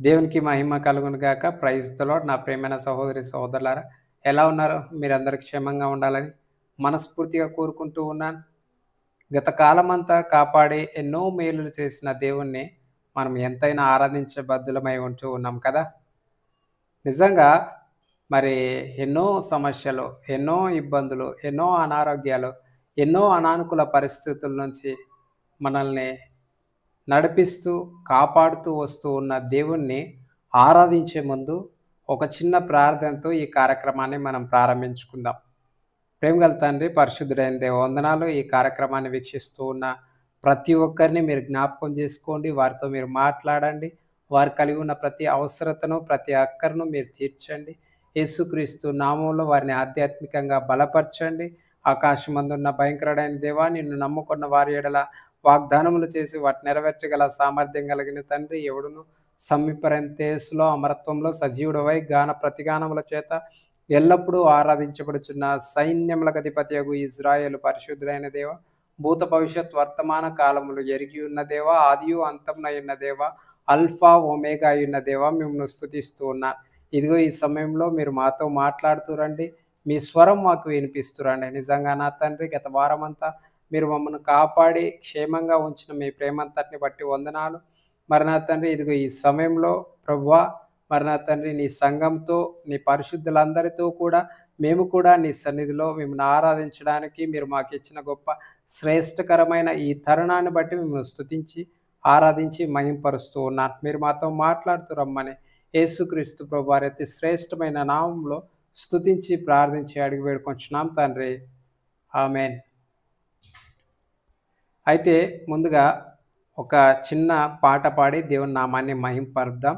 దేవునికి మహిమ కలుగును గాక. Praise the Lord. నా ప్రియమైన సహోదరి, సహోదరులారా, ఎలా ఉన్నారు? మీరందరూ క్షేమంగా ఉండాలని మనస్ఫూర్తిగా కోరుకుంటూ ఉన్నాను. గత కాలమంతా కాపాడి ఎన్నో మేలులు చేసిన దేవుణ్ణి మనం ఎంతైనా ఆరాధించే బద్దులమై ఉంటూ ఉన్నాం కదా! నిజంగా మరి ఎన్నో సమస్యలు, ఎన్నో ఇబ్బందులు, ఎన్నో అనారోగ్యాలు, ఎన్నో అనానుకూల పరిస్థితుల నుంచి మనల్ని నడిపిస్తూ, కాపాడుతూ వస్తూ ఉన్న దేవుణ్ణి ఆరాధించే ముందు ఒక చిన్న ప్రార్థనతో ఈ కార్యక్రమాన్ని మనం ప్రారంభించుకుందాం. ప్రేమగల తండ్రి, పరిశుద్ధుడైన దేవ వందనాలు. ఈ కార్యక్రమాన్ని వీక్షిస్తూ ఉన్న ప్రతి ఒక్కరిని మీరు జ్ఞాపకం చేసుకోండి. వారితో మీరు మాట్లాడండి. వారు కలిగి ఉన్న ప్రతి అవసరతను, ప్రతి అక్కరను మీరు తీర్చండి. యేసుక్రీస్తు నామంలో వారిని ఆధ్యాత్మికంగా బలపరచండి. ఆకాశమందున్న భయంకరుడైన దేవా, నిన్ను నమ్ముకున్న వారి యెడల వాగ్దానములు చేసి వాటిని నెరవేర్చగల సామర్థ్యం కలిగిన తండ్రి, ఎవడును సమీపరంతేసులో అమరత్వంలో సజీవుడవై గాన ప్రతిగానముల చేత ఎల్లప్పుడూ ఆరాధించబడుచున్న సైన్యములకు అధిపతియగు ఇజ్రాయేలు పరిశుద్ధుడైన దేవ, భూత భవిష్యత్ వర్తమాన కాలములు ఎరిగి ఉన్న దేవ, ఆదియు అంతమునై ఉన్న దేవ, అల్ఫా ఒమేగా అయ్యున్న దేవ, మిమ్మల్ని స్తుతిస్తూ ఉన్నాను. ఇదిగో ఈ సమయంలో మీరు మాతో మాట్లాడుతూ రండి. మీ స్వరం మాకు వినిపిస్తూ రండి. నిజంగా నా తండ్రి, గత వారమంతా మీరు మమ్మల్ని కాపాడి క్షేమంగా ఉంచిన మీ ప్రేమంతటిని బట్టి వందనాలు. మరి నా తండ్రి, ఇదిగో ఈ సమయంలో ప్రభువా, మరి నా తండ్రి, నీ సంఘంతో, నీ పరిశుద్ధులందరితో కూడా మేము కూడా నీ సన్నిధిలో మిమ్మల్ని ఆరాధించడానికి మీరు మాకు ఇచ్చిన గొప్ప శ్రేష్టకరమైన ఈ తరుణాన్ని బట్టి మిమ్మల్ని స్తుతించి, ఆరాధించి, మహింపరుస్తూ ఉన్నాను. మీరు మాతో మాట్లాడుతూ రమ్మని యేసుక్రీస్తు ప్రభువారి అతి శ్రేష్టమైన నామంలో స్తుతించి, ప్రార్థించి అడిగి వేడుకొంచున్నాం తండ్రి. ఆమేన్. అయితే ముందుగా ఒక చిన్న పాట పాడి దేవుని నామాన్ని మహింపరుద్దాం.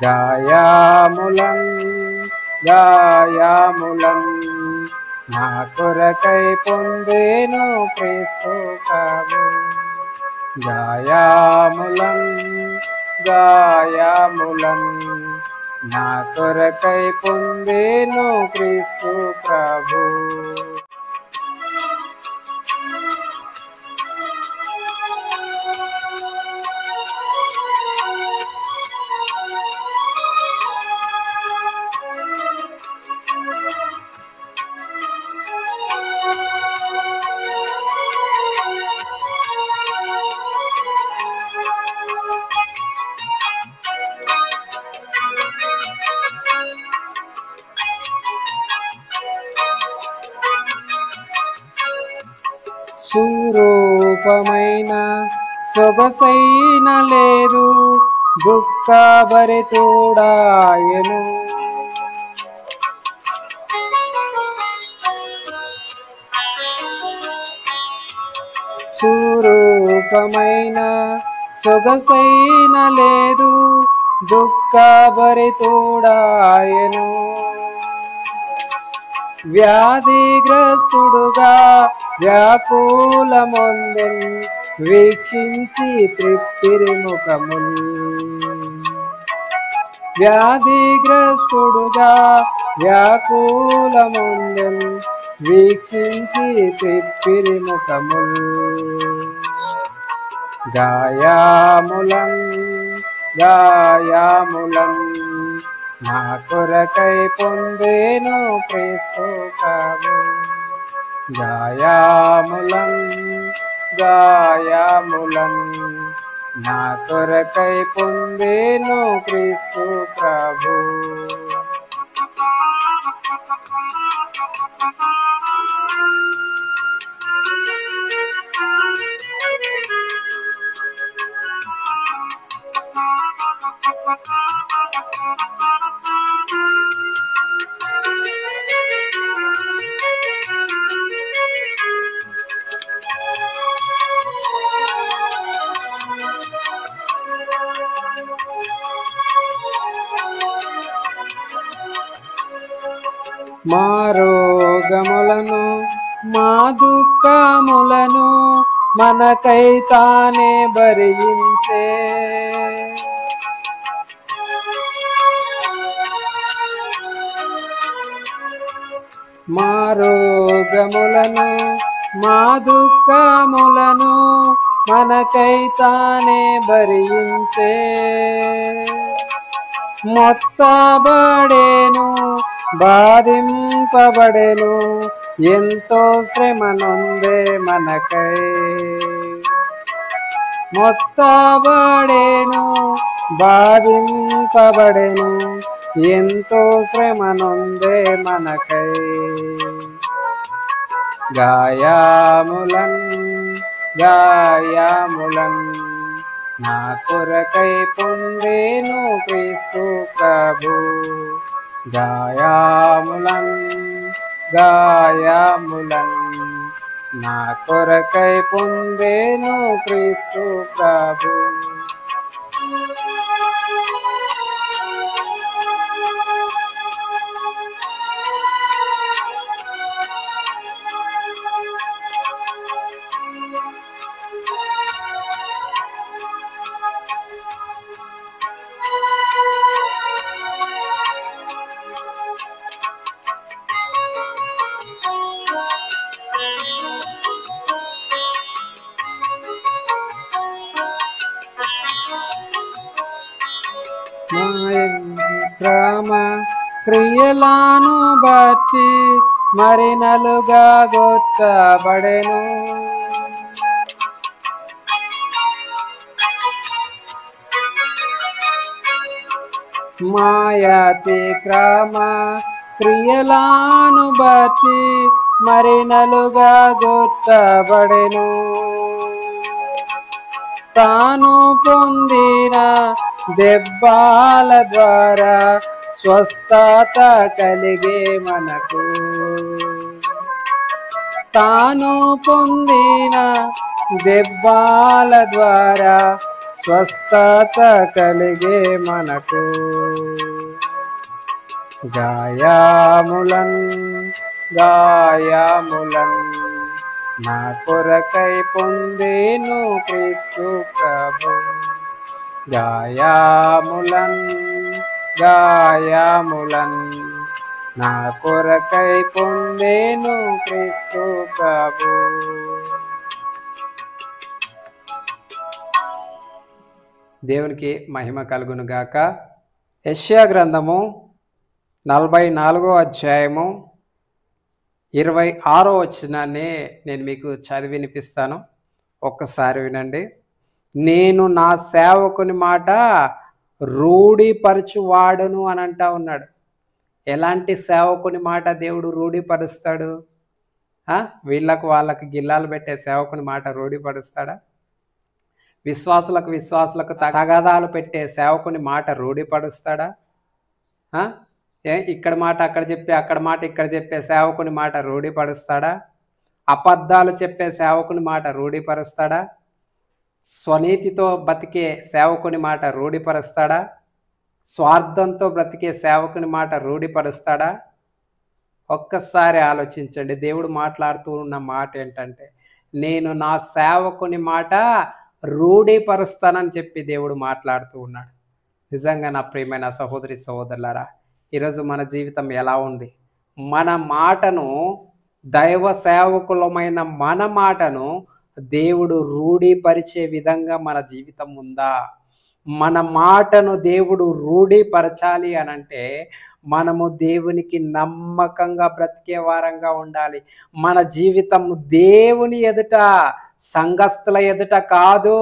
గాయాములం గాయాములం నా కొరకై పొందేను క్రీస్తు ప్రభు. గాయాములం గాయాములం నా కొరకై పొందేను క్రీస్తు ప్రభు. సురూపమైన సొగసైన లేదు, దుఃఖభరితుడాయెను. సురూపమైన సొగసైన లేదు, దుఃఖభరితుడాయెను. వ్యాధిగ్రస్తుడుగా వ్యాకులమొందెన్, వీక్షించి త్రిప్పిరి ముఖముల్. వ్యాధిగ్రస్తుడుగా వ్యాకులమొందెన్, వీక్షించి త్రిప్పిరి ముఖముల్. గాయాములం గాయాములం నా కొరకై పొందేను క్రీస్తు ప్రభు. గాయాములం గాయాములం నా కొరకై పొందేను క్రీస్తు ప్రభు. మా రోగములను మా దుఃఖములను మనకై తానే భరించే. మా రోగములను మా దుఃఖములను మనకై తానే భరించే. మొత్తబడేను బాధింపబడెను ఎంతో శ్రమ నొందే మనకై. మొత్తబడేను బాధింపబడెను ఎంతో శ్రమ నొందే మనకై. గాయాములన్ గాయాములన్ నా కొరకై పొందేను క్రీస్తు ప్రభు. గాయాములన్ గాయాములన్ నా కొరకై పొందేను క్రీస్తు ప్రభు. ప్రేమ క్రియలను బట్టి మరి నలుగా గొట్టబడెను. మాయాతిక్రమ క్రియలను బట్టి మరి నలుగా గొట్టబడెను. తాను పొందిన దెబ్బల ద్వారా స్వస్థత కలిగే మనకు. తాను పొందిన దెబ్బల ద్వారా స్వస్థత కలిగే మనకు. గాయాములన్ గాయాములన్ నా కొరకై పొందేను క్రీస్తు ప్రభు. గాయాములన్ గాయాములన్ నా కొరకై పొందేను క్రీస్తు ప్రభు. దేవునికి మహిమ కలుగును గాక. యెషయా గ్రంథము 44వ అధ్యాయము 26వ వచనాన్ని నేను మీకు చదివి వినిపిస్తాను. ఒక్కసారి వినండి. నేను నా సేవకుని మాట రూఢిపరచువాడును అని అంటా ఉన్నాడు. ఎలాంటి సేవకుని మాట దేవుడు రూఢిపరుస్తాడు? వీళ్ళకు వాళ్ళకి గిల్లాలు పెట్టే సేవకుని మాట రూఢిపరుస్తాడా? విశ్వాసులకు తగాదాలు పెట్టే సేవకుని మాట రూఢిపరుస్తాడా? ఇక్కడ మాట అక్కడ చెప్పి అక్కడ మాట ఇక్కడ చెప్పే సేవకుని మాట రూఢిపరుస్తాడా? అబద్ధాలు చెప్పే సేవకుని మాట రూఢిపరుస్తాడా? స్వనీతితో బతికే సేవకుని మాట రూఢిపరుస్తాడా? స్వార్థంతో బ్రతికే సేవకుని మాట రూఢిపరుస్తాడా? ఒక్కసారి ఆలోచించండి. దేవుడు మాట్లాడుతూ ఉన్న మాట ఏంటంటే, నేను నా సేవకుని మాట రూఢిపరుస్తానని చెప్పి దేవుడు మాట్లాడుతూ ఉన్నాడు. నిజంగా నా ప్రియమైన సహోదరి సహోదరులారా, ఈరోజు మన జీవితం ఎలా ఉంది? మన మాటను, దైవ సేవకులమైన మన మాటను దేవుడు రూఢిపరిచే విధంగా మన జీవితం ఉందా? మన మాటను దేవుడు రూఢిపరచాలి అనంటే మనము దేవునికి నమ్మకంగా బ్రతికే వారంగా ఉండాలి. మన జీవితం దేవుని ఎదుట, సంఘస్థుల ఎదుట కాదు,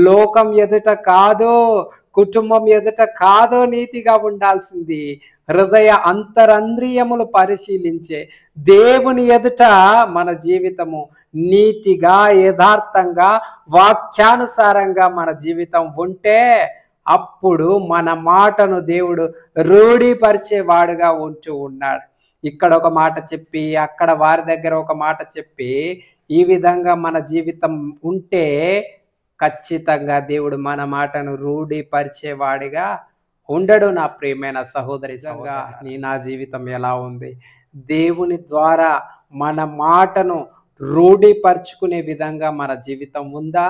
లోకం ఎదుట కాదు, కుటుంబం ఎదుట కాదు నీతిగా ఉండాల్సింది. హృదయ అంతరంద్రియములు పరిశీలించే దేవుని ఎదుట మన జీవితము నీతిగా, యథార్థంగా, వాక్యానుసారంగా మన జీవితం ఉంటే అప్పుడు మన మాటను దేవుడు రూఢిపరిచేవాడుగా ఉంటూ ఉన్నాడు. ఇక్కడ ఒక మాట చెప్పి అక్కడ వారి దగ్గర ఒక మాట చెప్పి ఈ విధంగా మన జీవితం ఉంటే ఖచ్చితంగా దేవుడు మన మాటను రూఢిపరిచేవాడిగా ఉండడు. నా ప్రియమైన సహోదరి, నా జీవితం ఎలా ఉంది? దేవుని ద్వారా మన మాటను రూఢిపరుచుకునే విధంగా మన జీవితం ఉందా?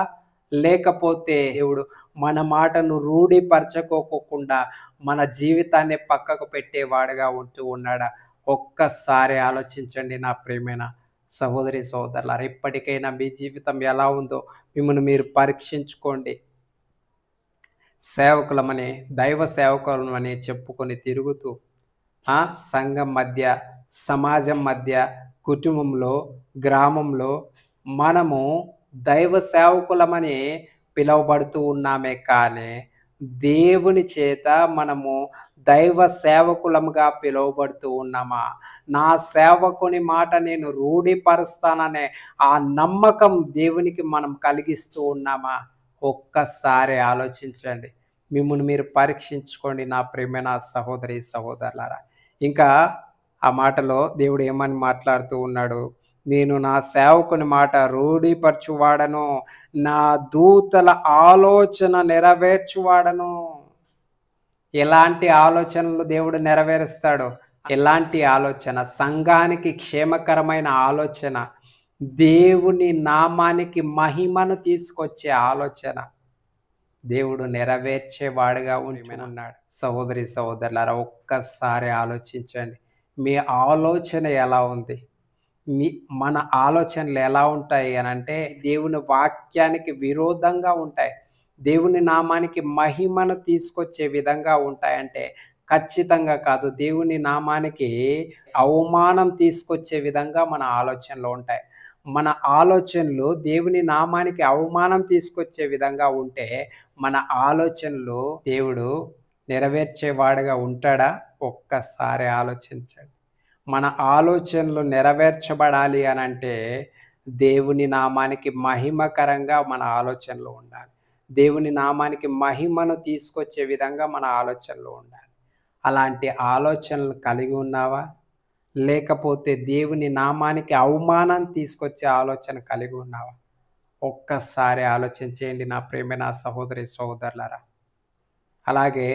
లేకపోతే దేవుడు మన మాటను రూఢిపరచుకోకుండా మన జీవితాన్ని పక్కకు పెట్టేవాడుగా ఉంటూ ఉన్నాడా? ఒక్కసారి ఆలోచించండి నా ప్రియమైన సహోదరి సహోదరులారా. ఇప్పటికైనా మీ జీవితం ఎలా ఉందో మిమ్మల్ని మీరు పరీక్షించుకోండి. సేవకులమని, దైవ సేవకులమని చెప్పుకొని తిరుగుతూ సంఘం మధ్య, సమాజం మధ్య, కుటుంబంలో, గ్రామంలో మనము దైవ సేవకులమని పిలువబడుతూ ఉన్నామే కానీ దేవుని చేత మనము దైవ సేవకులముగా పిలువబడుతూ ఉన్నామా? నా సేవకుని మాట నేను రూఢిపరుస్తాననే ఆ నమ్మకం దేవునికి మనం కలిగిస్తూ ఉన్నామా? ఒక్కసారి ఆలోచించండి. మిమ్మును మీరు పరీక్షించుకోండి నా ప్రియమైన సహోదరి సహోదరులారా. ఇంకా ఆ మాటలో దేవుడు ఏమని మాట్లాడుతూ ఉన్నాడు? నేను నా సేవకుని మాట రూఢిపరచువాడను, నా దూతల ఆలోచన నెరవేర్చువాడను. ఎలాంటి ఆలోచనలు దేవుడు నెరవేరుస్తాడు? ఎలాంటి ఆలోచన? సంఘానికి క్షేమకరమైన ఆలోచన, దేవుని నామానికి మహిమను తీసుకొచ్చే ఆలోచన దేవుడు నెరవేర్చేవాడుగా ఉన్నాడు. సహోదరి సహోదరులారా, ఒక్కసారి ఆలోచించండి. మీ ఆలోచన ఎలా ఉంది? మన ఆలోచనలు ఎలా ఉంటాయి అనంటే దేవుని వాక్యానికి విరోధంగా ఉంటాయి. దేవుని నామానికి మహిమను తీసుకొచ్చే విధంగా ఉంటాయంటే ఖచ్చితంగా కాదు. దేవుని నామానికి అవమానం తీసుకొచ్చే విధంగా మన ఆలోచనలు ఉంటాయి. మన ఆలోచనలు దేవుని నామానికి అవమానం తీసుకొచ్చే విధంగా ఉంటే మన ఆలోచనలు దేవుడు నెరవేర్చేవాడుగా ఉంటాడా? ఒక్కసారి ఆలోచించండి. మన ఆలోచనలు నెరవేర్చబడాలి అనంటే దేవుని నామానికి మహిమకరంగా మన ఆలోచనలు ఉండాలి. దేవుని నామానికి మహిమను తీసుకొచ్చే విధంగా మన ఆలోచనలు ఉండాలి. అలాంటి ఆలోచనలు కలిగి ఉన్నావా? లేకపోతే దేవుని నామానికి అవమానం తీసుకొచ్చే ఆలోచన కలిగి ఉన్నావా? ఒక్కసారి ఆలోచించేయండి నా ప్రియమైన సహోదరి సహోదరులారా. అలాగే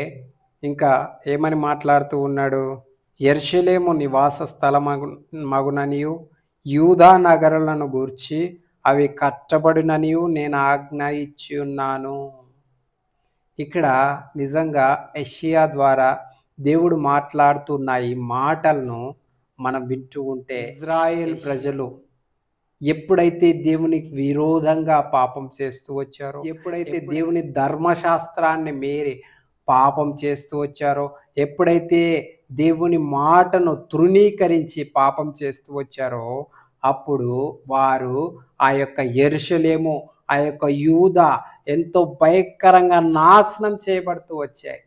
ఇంకా ఏమని మాట్లాడుతూ ఉన్నాడు? యెరూషలేము నివాస స్థలమగుననియు యూదా నగరులను గూర్చి అవి కట్టబడిననియు నేను ఆజ్ఞ ఇచ్చి ఉన్నాను. ఇక్కడ నిజంగా యెషయా ద్వారా దేవుడు మాట్లాడుతున్న ఈ మాటలను మనం వింటూ ఉంటే ఇజ్రాయేల్ ప్రజలు ఎప్పుడైతే దేవునికి విరోధంగా పాపం చేస్తూ వచ్చారో, ఎప్పుడైతే దేవుని ధర్మశాస్త్రాన్ని మీరి పాపం చేస్తూ వచ్చారో, ఎప్పుడైతే దేవుని మాటను తృణీకరించి పాపం చేస్తూ వచ్చారో, అప్పుడు వారు ఆ యొక్క యెరూషలేము, ఆ యొక్క యూదా ఎంతో భయంకరంగా నాశనం చేయబడుతూ వచ్చాయి.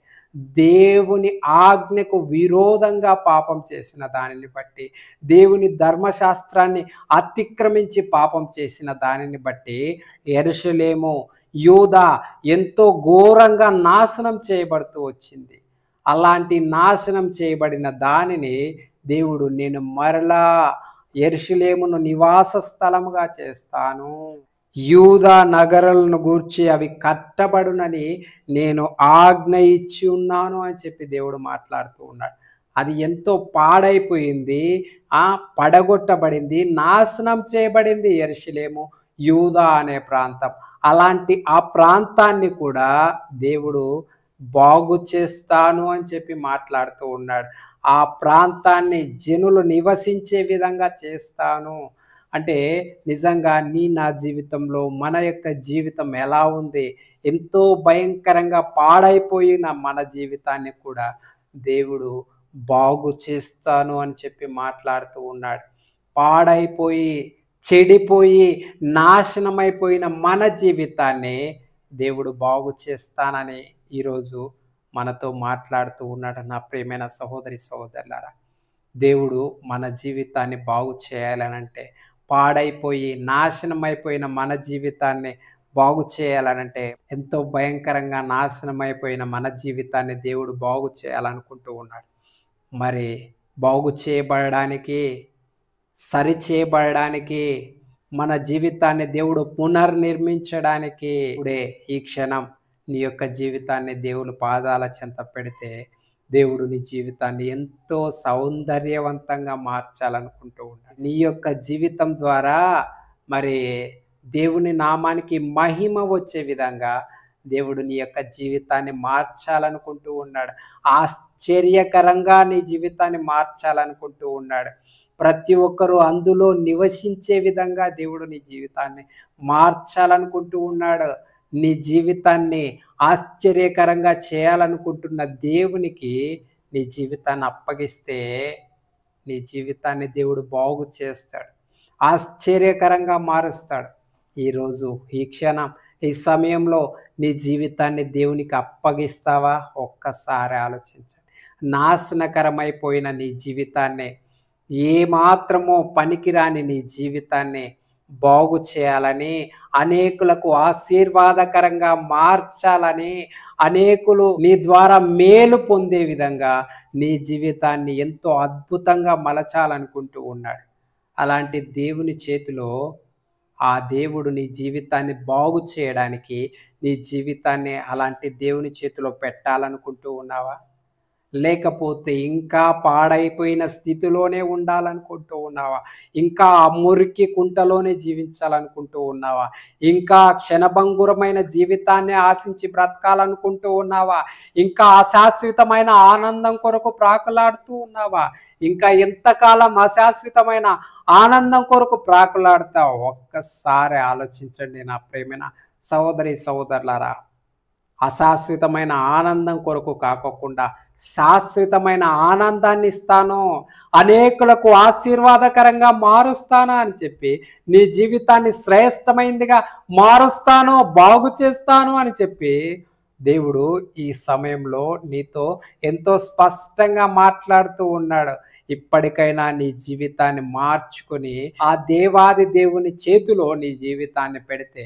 దేవుని ఆజ్ఞకు విరోధంగా పాపం చేసిన దానిని బట్టి, దేవుని ధర్మశాస్త్రాన్ని అతిక్రమించి పాపం చేసిన దానిని బట్టి యెరూషలేము, యూదా ఎంతో ఘోరంగా నాశనం చేయబడుతూ వచ్చింది. అలాంటి నాశనం చేయబడిన దానిని దేవుడు నేను మరలా యెరూషలేమును నివాస స్థలముగా చేస్తాను, యూదా నగరాలను గూర్చి అవి కట్టబడునని నేను ఆజ్ఞ ఇచ్చి ఉన్నాను అని చెప్పి దేవుడు మాట్లాడుతూ ఉన్నాడు. అది ఎంతో పాడైపోయింది, పడగొట్టబడింది, నాశనం చేయబడింది యెరూషలేము, యూదా అనే ప్రాంతం. అలాంటి ఆ ప్రాంతాన్ని కూడా దేవుడు బాగు చేస్తాను అని చెప్పి మాట్లాడుతూ ఉన్నాడు. ఆ ప్రాంతాన్ని జనులు నివసించే విధంగా చేస్తాను అంటే నిజంగా నా జీవితంలో మన యొక్క జీవితం ఎలా ఉంది? ఎంతో భయంకరంగా పాడైపోయిన మన జీవితాన్ని కూడా దేవుడు బాగు చేస్తాను అని చెప్పి మాట్లాడుతూ ఉన్నాడు. పాడైపోయి, చెడిపోయి, నాశనమైపోయిన మన జీవితాన్ని దేవుడు బాగు చేస్తానని ఈరోజు మనతో మాట్లాడుతూ ఉన్నాడు. నా ప్రియమైన సహోదరి సహోదరులారా, దేవుడు మన జీవితాన్ని బాగు చేయాలనంటే, పాడైపోయి నాశనమైపోయిన మన జీవితాన్ని బాగు చేయాలనంటే, ఎంతో భయంకరంగా నాశనమైపోయిన మన జీవితాన్ని దేవుడు బాగు చేయాలనుకుంటూ ఉన్నాడు. మరి బాగు చేయబడడానికి, సరిచేయబడడానికి, మన జీవితాన్ని దేవుడు పునర్నిర్మించడానికి ఇప్పుడే ఈ క్షణం నీ యొక్క జీవితాన్ని దేవుని పాదాల చెంత పెడితే దేవుడు నీ జీవితాన్ని ఎంతో సౌందర్యవంతంగా మార్చాలనుకుంటూ ఉన్నాడు. నీ యొక్క జీవితం ద్వారా మరి దేవుని నామానికి మహిమ వచ్చే విధంగా దేవుడు నీ యొక్క జీవితాన్ని మార్చాలనుకుంటూ ఉన్నాడు. ఆశ్చర్యకరంగా నీ జీవితాన్ని మార్చాలనుకుంటూ ఉన్నాడు. ప్రతి ఒక్కరూ అందులో నివసించే విధంగా దేవుడు నీ జీవితాన్ని మార్చాలనుకుంటూ ఉన్నాడు. నీ జీవితాన్ని ఆశ్చర్యకరంగా చేయాలనుకుంటున్న దేవునికి నీ జీవితాన్ని అప్పగిస్తే, నీ జీవితాన్ని దేవుడు బాగు చేస్తాడు. ఆశ్చర్యకరంగా మారుస్తాడు. ఈరోజు, ఈ క్షణం, ఈ సమయంలో నీ జీవితాన్ని దేవునికి అప్పగిస్తావా? ఒక్కసారి ఆలోచించండి. నాశనకరమైపోయిన నీ జీవితాన్ని, ఏమాత్రమో పనికిరాని నీ జీవితాన్ని బాగు చేయాలని, అనేకులకు ఆశీర్వాదకరంగా మార్చాలని, అనేకులు నీ ద్వారా మేలు పొందే విధంగా నీ జీవితాన్ని ఎంతో అద్భుతంగా మలచాలనుకుంటూ ఉన్నాడు. అలాంటి దేవుని చేతిలో ఆ దేవుడు నీ జీవితాన్ని బాగు చేయడానికి, నీ జీవితాన్ని అలాంటి దేవుని చేతిలో పెట్టాలనుకుంటూ ఉన్నావా? లేకపోతే ఇంకా పాడైపోయిన స్థితిలోనే ఉండాలనుకుంటూ ఉన్నావా? ఇంకా ఆ మురికి కుంటలోనే జీవించాలనుకుంటూ ఉన్నావా? ఇంకా క్షణభంగురమైన జీవితాన్ని ఆశించి బ్రతకాలనుకుంటూ ఉన్నావా? ఇంకా అశాశ్వతమైన ఆనందం కొరకు ప్రాకులాడుతూ ఉన్నావా? ఇంకా ఎంతకాలం అశాశ్వతమైన ఆనందం కొరకు ప్రాకులాడతావు? ఒక్కసారి ఆలోచించండి నా ప్రియమైన సహోదరి సహోదరులారా. అశాశ్వతమైన ఆనందం కొరకు కాకోకుండా శాశ్వతమైన ఆనందాన్ని ఇస్తాను, అనేకులకు ఆశీర్వాదకరంగా మారుస్తాను అని చెప్పి, నీ జీవితాన్ని శ్రేష్టమైనదిగా మారుస్తాను, బాగు చేస్తాను అని చెప్పి దేవుడు ఈ సమయంలో నీతో ఎంతో స్పష్టంగా మాట్లాడుతూ ఉన్నాడు. ఇప్పటికైనా నీ జీవితాన్ని మార్చుకొని ఆ దేవాది దేవుని చేతిలో నీ జీవితాన్ని పెడితే,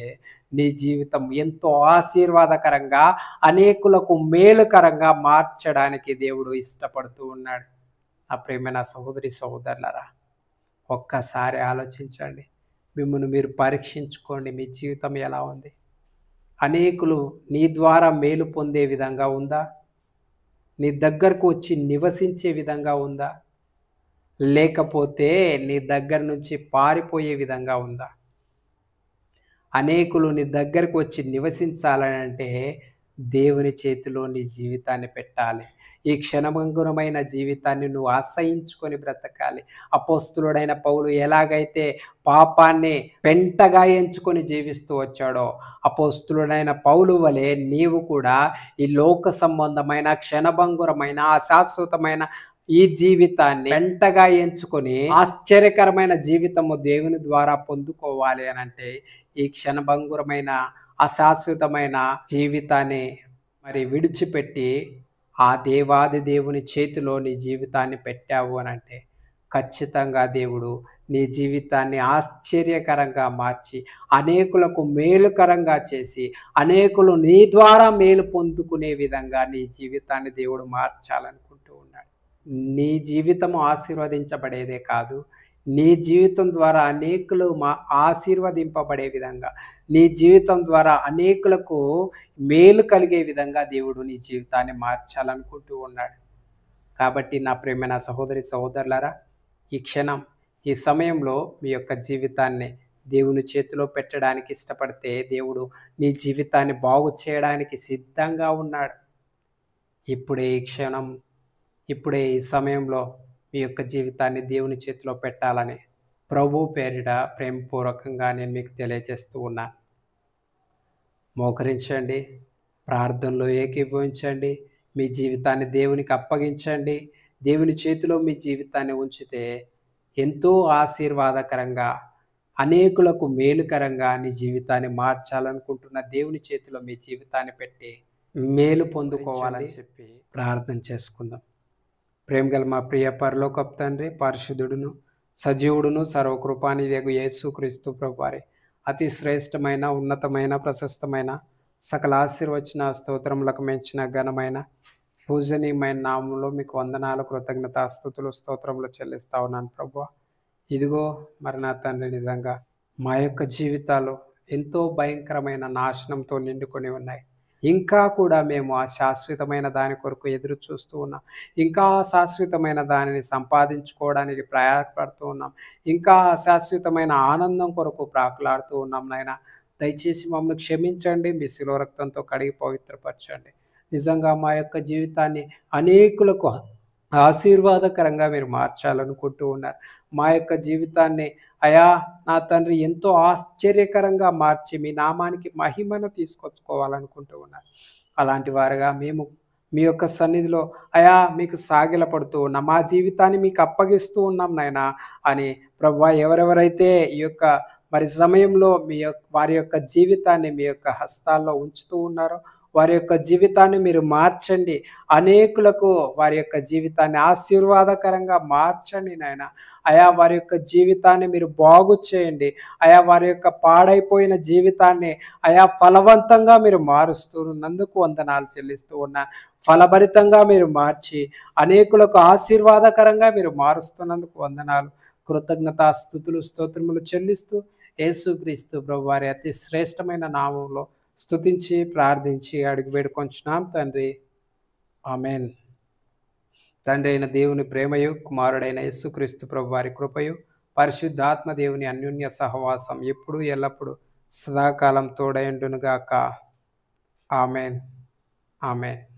నీ జీవితం ఎంతో ఆశీర్వాదకరంగా, అనేకులకు మేలుకరంగా మార్చడానికి దేవుడు ఇష్టపడుతూ ఉన్నాడు. నా ప్రియమైన సహోదరి సహోదరులారా, ఒక్కసారి ఆలోచించండి. మిమ్మల్ని మీరు పరీక్షించుకోండి. మీ జీవితం ఎలా ఉంది? అనేకులు నీ ద్వారా మేలు పొందే విధంగా ఉందా? నీ దగ్గరకు వచ్చి నివసించే విధంగా ఉందా? లేకపోతే నీ దగ్గర నుంచి పారిపోయే విధంగా ఉందా? అనేకులు నీ దగ్గరకు వచ్చి నివసించాలని అంటే దేవుని చేతిలో నీ జీవితాన్ని పెట్టాలి. ఈ క్షణభంగురమైన జీవితాన్ని నువ్వు ఆశ్రయించుకొని బ్రతకాలి. అపోస్తులుడైన పౌలు ఎలాగైతే పాపాన్ని పెంటగా ఎంచుకొని జీవిస్తూ వచ్చాడో, అపోస్తులుడైన పౌలు వలె నీవు కూడా ఈ లోక సంబంధమైన క్షణభంగురమైన అశాశ్వతమైన ఈ జీవితాన్ని పెంటగా ఎంచుకొని ఆశ్చర్యకరమైన జీవితము దేవుని ద్వారా పొందుకోవాలి అని అంటే, ఈ క్షణభంగురమైన అశాశ్వతమైన జీవితాన్ని మరి విడిచిపెట్టి ఆ దేవాది దేవుని చేతిలో నీ జీవితాన్ని పెట్టావు అని అంటే, ఖచ్చితంగా దేవుడు నీ జీవితాన్ని ఆశ్చర్యకరంగా మార్చి, అనేకులకు మేలుకరంగా చేసి, అనేకులు నీ ద్వారా మేలు పొందుకునే విధంగా నీ జీవితాన్ని దేవుడు మార్చాలనుకుంటూ ఉన్నాడు. నీ జీవితము ఆశీర్వదించబడేదే కాదు, నీ జీవితం ద్వారా అనేకులు ఆశీర్వదింపబడే విధంగా, నీ జీవితం ద్వారా అనేకులకు మేలు కలిగే విధంగా దేవుడు నీ జీవితాన్ని మార్చాలనుకుంటూ ఉన్నాడు. కాబట్టి నా ప్రియమైన సహోదరి సహోదరులారా, ఈ క్షణం, ఈ సమయంలో మీ యొక్క జీవితాన్ని దేవుని చేతిలో పెట్టడానికి ఇష్టపడితే, దేవుడు నీ జీవితాన్ని బాగు చేయడానికి సిద్ధంగా ఉన్నాడు. ఇప్పుడే ఈ క్షణం, ఇప్పుడే ఈ సమయంలో మీ యొక్క జీవితాన్ని దేవుని చేతిలో పెట్టాలని ప్రభువు పేరిట ప్రేమపూర్వకంగా నేను మీకు తెలియజేస్తూ ఉన్నాను. మోకరించండి, ప్రార్థనలో ఏకీభవించండి, మీ జీవితాన్ని దేవునికి అప్పగించండి. దేవుని చేతిలో మీ జీవితాన్ని ఉంచితే ఎంతో ఆశీర్వాదకరంగా, అనేకులకు మేలుకరంగా నీ జీవితాన్ని మార్చాలనుకుంటున్న దేవుని చేతిలో మీ జీవితాన్ని పెట్టి మేలు పొందుకోవాలని చెప్పి ప్రార్థన చేసుకుందాం. ప్రేమగల మా ప్రియ పరలోకపు తండ్రి, పరిశుద్ధుడును సజీవుడును సర్వకృపానిధియగు యేసుక్రీస్తు ప్రభువారి అతి శ్రేష్టమైన, ఉన్నతమైన, ప్రశస్తమైన, సకల ఆశీర్వచన స్తోత్రములకు మెచ్చిన ఘనమైన, పూజనీయమైన నామంలో మీకు వందనాలు, కృతజ్ఞతాస్తుతులు, స్తోత్రములు చెల్లిస్తా ఉన్నాను ప్రభువా. ఇదిగో మరి నా తండ్రి, నిజంగా మా యొక్క జీవితాలు ఎంతో భయంకరమైన నాశనంతో నిండుకొని ఉన్నాయి. ఇంకా కూడా మేము ఆ శాశ్వతమైన దాని కొరకు ఎదురు చూస్తూ ఉన్నాం. ఇంకా ఆ శాశ్వతమైన దానిని సంపాదించుకోవడానికి ప్రయాసపడుతూ ఉన్నాం. ఇంకా ఆ శాశ్వతమైన ఆనందం కొరకు ప్రాకులాడుతూ ఉన్నాం నాయన. దయచేసి మమ్మల్ని క్షమించండి. మీ శిలువ రక్తంతో కడిగి పవిత్రపరచండి. నిజంగా మా యొక్క జీవితాన్ని అనేకులకు ఆశీర్వాదకరంగా మీరు మార్చాలనుకుంటూ ఉన్నారు. మా యొక్క జీవితాన్ని అయా నా తండ్రి ఎంతో ఆశ్చర్యకరంగా మార్చి మీ నామానికి మహిమను తీసుకొచ్చుకోవాలనుకుంటూ ఉన్నారు. అలాంటి వారుగా మేము మీ యొక్క సన్నిధిలో అయా మీకు సాగిలపడుతూ ఉన్నాం. మా జీవితాన్ని మీకు అప్పగిస్తూ ఉన్నాం నాయనా అని ప్రభువా, ఎవరెవరైతే ఈ యొక్క మరి సమయంలో వారి యొక్క జీవితాన్ని మీ యొక్క హస్తాల్లో ఉంచుతూ ఉన్నారో వారి యొక్క జీవితాన్ని మీరు మార్చండి. అనేకులకు వారి యొక్క జీవితాన్ని ఆశీర్వాదకరంగా మార్చండి నాయన. అయా వారి యొక్క జీవితాన్ని మీరు బాగు చేయండి. అయా వారి యొక్క పాడైపోయిన జీవితాన్ని అయా ఫలవంతంగా మీరు మారుస్తున్నందుకు వందనాలు చెల్లిస్తూ ఉన్నాను. ఫలభరితంగా మీరు మార్చి అనేకులకు ఆశీర్వాదకరంగా మీరు మారుస్తున్నందుకు వందనాలు. కృతజ్ఞతాస్తుతులు స్తోత్రములు చెల్లిస్తూ యేసుక్రీస్తు ప్రభువారి అతి శ్రేష్టమైన నామంలో స్తుతించి ప్రార్థించి అడిగి వేడుకొంచున్నాం తండ్రి. ఆమేన్. తండ్రి అయిన దేవుని ప్రేమయు, కుమారుడైన యేసుక్రీస్తు ప్రభువారి కృపయు, పరిశుద్ధాత్మ దేవుని అన్యోన్య సహవాసం ఎప్పుడు ఎల్లప్పుడు సదాకాలం తోడయుండును గాక. ఆమేన్. ఆమేన్.